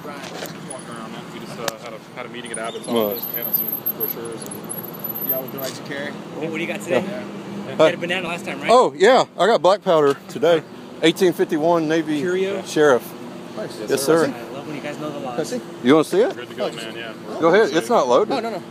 Right. Walking around, man. We just had a meeting at Abbott's office, handed some brochures. Y'all would like to carry? What do you got today? Yeah. You had a banana last time, right? Oh, yeah. I got black powder today. 1851 Navy Curio? Sheriff. Nice. Yes, sir. I love when you guys know the laws. You want to see it? Good to go, man, yeah. Go ahead. It's not loaded. No.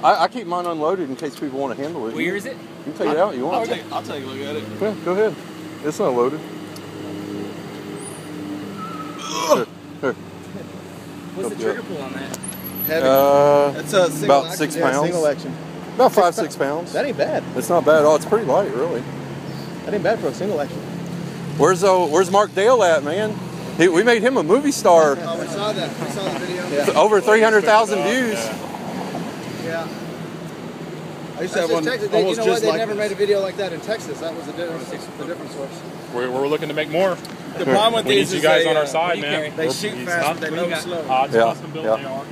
I keep mine unloaded in case people want to handle it. What year is it? You can take it out. You want? I'll take a look at it. Yeah, go ahead. It's not loaded. Here. What's the trigger pull on that? Heavy. It's a single about action. 6 Yeah, pounds. single action. About 5-6 pounds. That ain't bad. It's not bad at all. It's pretty light, really. That ain't bad for a single action. Where's Mark Dale at, man? We made him a movie star. Oh, we saw that. We saw the video. Yeah. Over 300,000 views. Yeah. I used to have one Texas. almost just They like never this. made a video like that in Texas. That was the different source. We're looking to make more. The problem with We need these you is guys they, on our side, you man. carry? They shoot fast, but they move slow. It's Yeah, custom built, yeah. they are.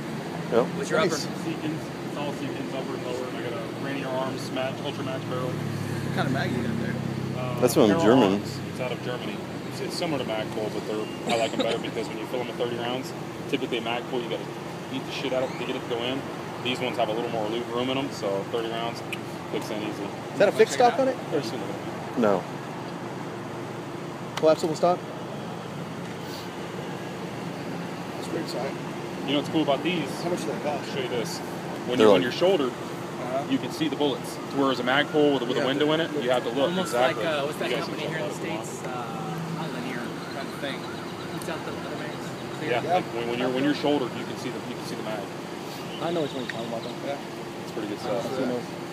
Yep. What's your upper? Seekins, it's all Seekins, upper and lower. And I got a Rainier Arms match, Ultra Match barrel. What kind of mag you got there? That's one of Arrow German. Arms. It's out of Germany. It's similar to Magpul, but I like them better because when you fill them with 30 rounds, typically Magpul you got to beat the shit out of it to get it to go in. These ones have a little more room in them, so 30 rounds clicks in easy. Is that a fixed stock on it? No. Collapsible stock? That's pretty tight. You know what's cool about these? How much does that I'll cost? show you this. When They're you're like- on your shoulder, you can see the bullets. Whereas a Magpul with a window in it, you have to look. Almost exactly. like, what's that You guys company can here in check the that out if you States? Not Linear, I'm trying to think. Puts out the other mags. want. Yeah, like when you're shouldered, you can see the mag. I know which one you're talking about, though. Yeah. It's pretty good stuff.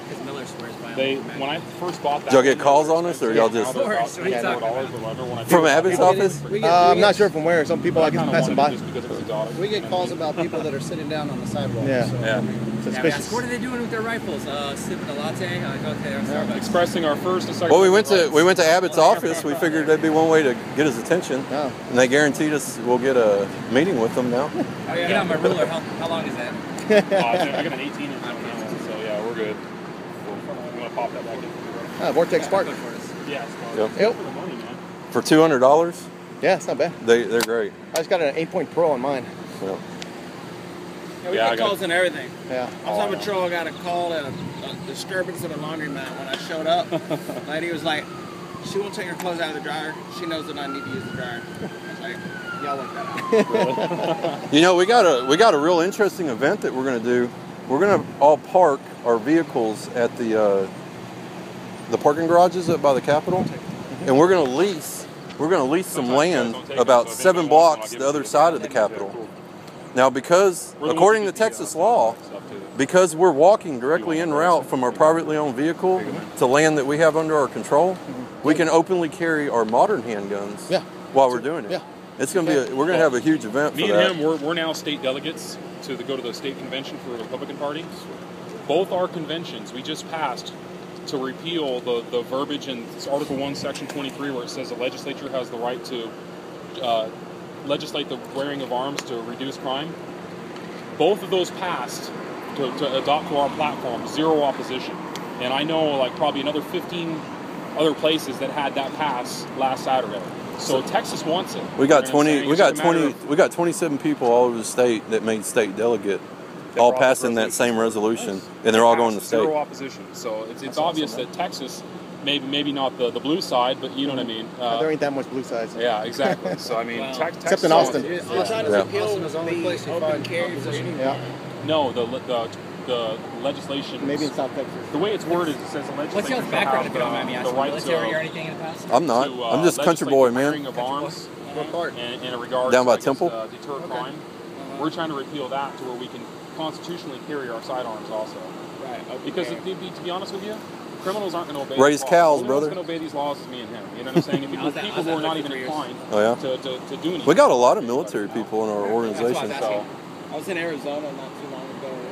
Because Miller swears by When I first bought that, Did y'all get calls on us, or y'all just from Abbott's office? I'm not sure from where. Some people I get passing by. Just because it's exotic. We get calls about people that are sitting down on the sidewalk. Yeah. So, Yeah. Suspicious. What are they doing with their rifles? Sipping a latte? Like, okay, they're on Starbucks. Expressing our first and second. Well, we went to Abbott's office. We figured that'd be one way to get his attention, Oh. and they guaranteed us we'll get a meeting with them now. Get on my ruler. How long is that? I got an 18 inch on that one, so yeah, we're good. I'm gonna pop that back in. Vortex Spark. Yeah, Yep. Yep. for the money, man. For $200, Yeah, it's not bad. they're great. I just got an 8-point Pro on mine. Yeah. Yeah, we Yeah, I get got calls and everything. Yeah. I was on patrol, I got a call at a disturbance at a laundromat. When I showed up, lady was like, she won't take her clothes out of the dryer. She knows that I need to use the dryer. I was like, y'all work that out. You know, we got a real interesting event that we're gonna do. We're gonna all park our vehicles at the parking garages up by the Capitol, and we're gonna lease some land about 7 blocks the other side of the Capitol. Now, because according to Texas law, because we're walking directly en route from our privately owned vehicle to land that we have under our control, we can openly carry our modern handguns while we're doing it. Yeah. It's gonna be we're gonna have a huge event for Me that. and him, we're now state delegates to go to the state convention for the Republican Party. Both our conventions, we just passed to repeal the verbiage in Article 1, Section 23, where it says the legislature has the right to legislate the wearing of arms to reduce crime. Both of those passed to adopt to our platform, zero opposition. And I know like probably another 15 other places that had that pass last Saturday. So Texas wants it. We got You know what I'm 20. saying? We It's got just a matter 20. of- We got 27 people all over the state that made state delegate, all brought passing that resolution. same resolution, and they're all going to Passed, state. Zero opposition. So it's obvious that Texas, maybe not the blue side, but you know what I mean. There ain't that much blue sides. Yeah, exactly. So I mean, Wow. Texas. Except in Austin. Austin Yeah. is the only place you find carry position. Yeah. No, the legislation. Maybe in South Texas. The way it's worded, it says the legislature What's y'all's shall background, have if you don't mind me the asking? right Military or to, anything in the past? I'm not. I'm just a country legislate boy, the wearing man. of arms What part? in a regard Down to, by I guess, Temple? Deter crime. We're trying to repeal that to where we can constitutionally carry our sidearms also. Right. Because to be honest with you, criminals aren't going to obey Raise these cows, laws. The only brother. one's going to obey these laws is me and him. You know what I'm saying? And How's that- people how's who that are not been even for years? inclined Oh yeah. to do anything. We got a lot of military people in our That's why I was organization. asking. So, I was in Arizona not too long ago.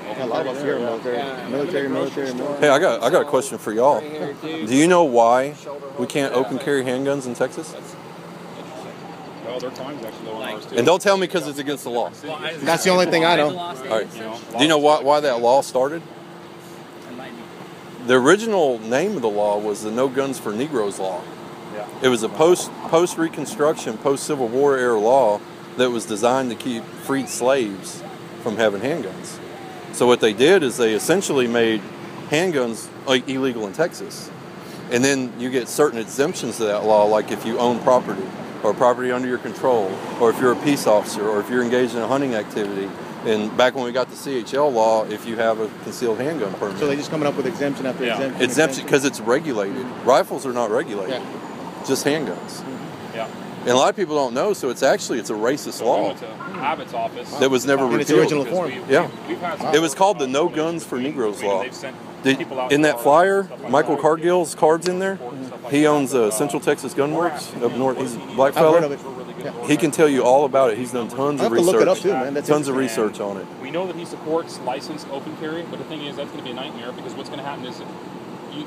Yeah, a lot of us here are military. Yeah. Military. Hey, I got a question for y'all. Right here, dude. Do you know why we can't open carry handguns in Texas? well, their time's actually low on ours too. And don't tell me because it's against the law. That's the only thing I know. All right. Do you know why that law started? The original name of the law was the No Guns for Negroes law. Yeah. It was a post Reconstruction, post Civil War era law that was designed to keep freed slaves from having handguns. So what they did is they essentially made handguns like illegal in Texas. And then you get certain exemptions to that law, like if you own property or property under your control, or if you're a peace officer, or if you're engaged in a hunting activity. And back when we got the CHL law, if you have a concealed handgun permit. So they're just coming up with exemption after exemption. Exemption because it's regulated. Rifles are not regulated. Just handguns. Yeah. And a lot of people don't know, so it's a racist So law. we went to Abbott's office. That was never In its repealed. original form. We've had It was called the No Guns for Negroes law. They've sent people out In to that bars, flyer, stuff like Michael that. Cargill's card's in there. Stuff like He that. owns Central Texas Gun Works up north. He's a black I've heard fella. of it. He can tell you all about it. He's done tons I of have to look it up research. too, man. That's Tons of interesting. research on it. We know that he supports licensed open carry, but the thing is that's going to be a nightmare because what's going to happen is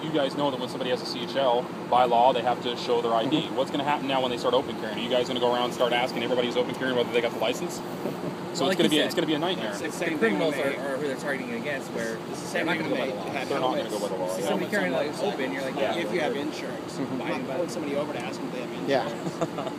you guys know that when somebody has a CHL, by law, they have to show their ID. What's going to happen now when they start open carrying? Are you guys going to go around and start asking everybody who's open carrying whether they got the license? So Like it's you going said, to be a nightmare. It's the The same thing criminals when are they, who they're targeting against, where they're not going to have They're not going to go by the law. somebody Yeah. carrying like open, you're like, yeah, if you have insurance. Not pulling somebody over to ask them if they have insurance. Yeah.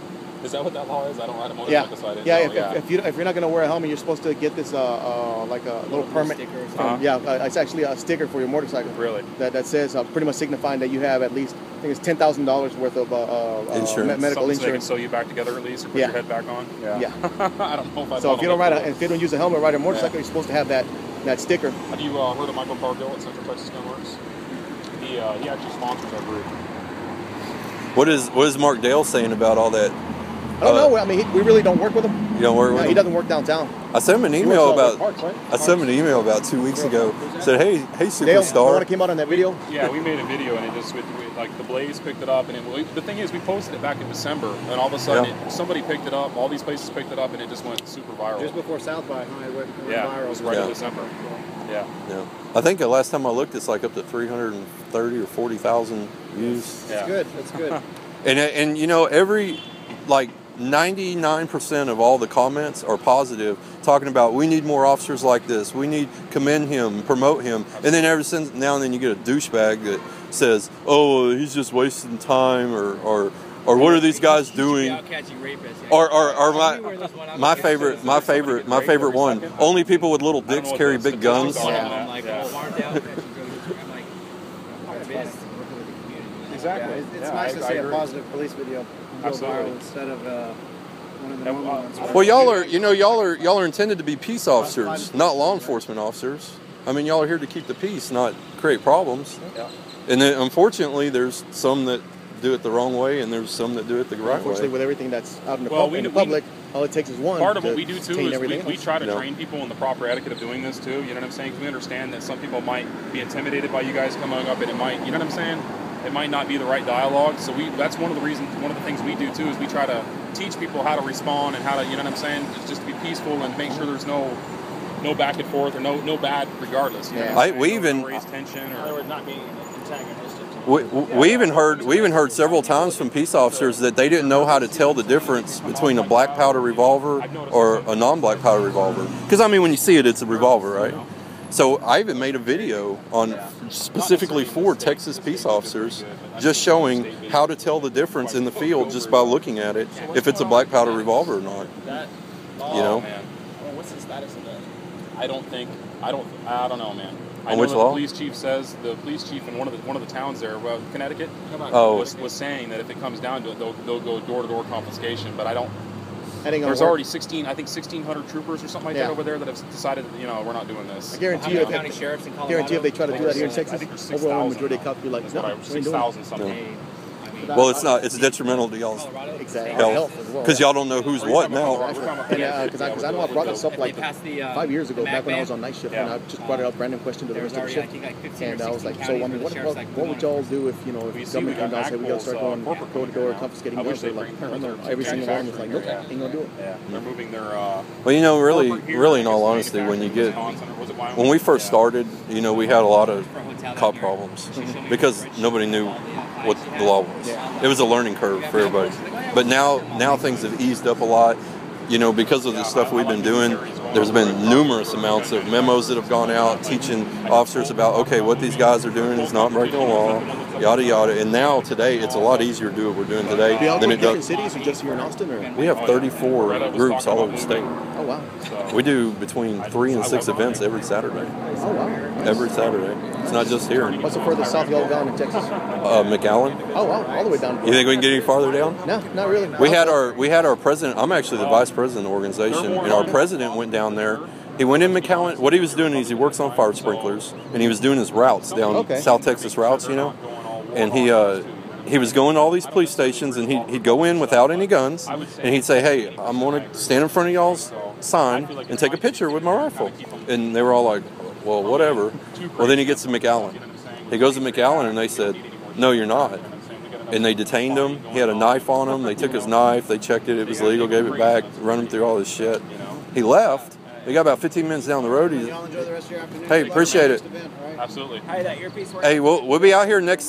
Is that what that law is? I don't ride a Yeah, motorcycle, so I didn't yeah. know. If you're not gonna wear a helmet, you're supposed to get this like a little permit. sticker or From, it's actually a sticker for your motorcycle. Really? That says pretty much signifying that you have at least I think it's $10,000 worth of Insurance. medical Something so they can insurance. sew you back together at least, or put Yeah. your head back on. Yeah. I don't know if I. So if you don't use a helmet, ride a motorcycle, you're supposed to have that sticker. Have you heard of Michael Cargill at Central Texas Gun Works? He actually sponsors our group. What is Mark Dale saying about all that? I don't know. I mean, we really don't work with him. You don't work with He him? doesn't work downtown. I sent him an He email works out about. with Parks, right? I sent him an email about 2 weeks ago. Said, hey Dale, the one superstar. that came out on that video. Yeah, we made a video and it just like the Blaze picked it up, and the thing is we posted it back in December, and all of a sudden somebody picked it up. All these places picked it up, and it just went super viral. Just before South by, huh? It went Yeah, viral. it was right Yeah. in December. Yeah. Yeah. I think the last time I looked, it's like up to 330 or 40,000 views. Yeah. Good. That's good. And you know, every like 99% of all the comments are positive, talking about we need more officers like this. We need commend him, promote him. And then every now and then you get a douchebag that says, "Oh, he's just wasting time," or what are these guys doing? Or my favorite one. Only people with little dicks carry big guns. Exactly. It's nice to see a positive police video go viral instead of one of the normal ones. Well, y'all are intended to be peace officers, not law enforcement officers. I mean, y'all are here to keep the peace, not create problems. Yeah. And then, unfortunately, there's some that do it the wrong way, and there's some that do it the right Unfortunately, way. with everything that's out in the, Well, public, all it takes is one. Part of what to we do too taint is everything we else. try to Yeah. train people in the proper etiquette of doing this too. You know what I'm saying? 'Cause we understand that some people might be intimidated by you guys coming up, and it might, you know what I'm saying? It might not be the right dialogue. So that's one of the things we do too is we try to teach people how to respond and how to, you know what I'm saying? It's just to be peaceful and make sure there's no back and forth or no bad regardless. You know what I'm saying? We No even raise tension In or other words, not being antagonistic. we even heard several times from peace officers that they didn't know how to tell the difference between a black powder revolver or a non-black powder revolver. Because I mean, when you see it, it's a revolver, right? So I even made a video on specifically for Texas peace officers, just showing how to tell the difference in the field just by looking at it, if it's a black powder revolver or not. You know? man. Well, what's the status of that? I don't know, man. I On know which that law? The police chief in one of the towns there, well, Connecticut, Oh. was saying that if it comes down to it, they'll go door-to-door confiscation. But I don't. That ain't gonna There's work. already 1,600 troopers or something like that over there that have decided, we're not doing this. I guarantee you, County sheriffs in Colorado. guarantee if they try to do that here in I Texas, think there's overwhelming 6,000. majority of cops be like, That's no, what we ain't doing 6,000 it. something. Well, it's not. It's detrimental to y'all's Exactly. health Health as well. because y'all don't know who's what now. Because I know I brought this up like They passed the, 5 years ago, the back when I was MAC on night shift, Yeah. and I just brought it up, random question to the There was rest of the already, shift. I think, like 15 And or I was 16 like, so I counties mean, where the sheriff's like, what would y'all do if, Well, if you see, government we came got down and said we gotta start going corporate door to door confiscating I wish guns? They're they'd like, bring no, every single one was like, nope, Yeah. ain't gonna do it. Yeah, they're moving their. Well, you know, really, corporate here, really, in I all guess, honesty, when you get Wisconsin, or was it Wyoming? when we first Yeah. started, you know, we had a lot of for a hotel down cop here. problems She showed me because the spreadsheet nobody of knew all the, what fights she the law had. was. It was a learning curve for everybody. But now things have eased up a lot. you know, because of the stuff we've been doing, there's been numerous amounts of memos that have gone out teaching officers about, okay, what these guys are doing is not breaking the law, yada yada. And now today, it's a lot easier to do what we're doing today than it does. Cities or just here in Austin? Or? We have 34 groups all over the state. Oh wow. We do between 3 and 6 events every Saturday. Oh wow. Every Saturday. It's not just here. What's the furthest south y'all gone in Texas? McAllen. Oh wow, all the way down. You think we can get any farther down? No, not really. We had our president. I'm actually the vice president of the organization, and our president went down there. He went in McAllen. What he was doing is he works on fire sprinklers, and he was doing his routes down South Texas routes, you know. And he was going to all these police stations, and he'd go in without any guns, and he'd say, "Hey, I'm going to stand in front of y'all's sign and take a picture with my rifle." And they were all like, "Well, whatever." Well, then he gets to McAllen. He goes to McAllen, and they said, "No, you're not." And they detained him. He had a knife on him. They took his knife. They checked it. It was legal. Gave it back. Run him through all this shit. He left. They got about 15 minutes down the road. Y'all enjoy the rest of your afternoon. Hey, appreciate it. Absolutely. Hey, that earpiece works? Hey, we'll be out here next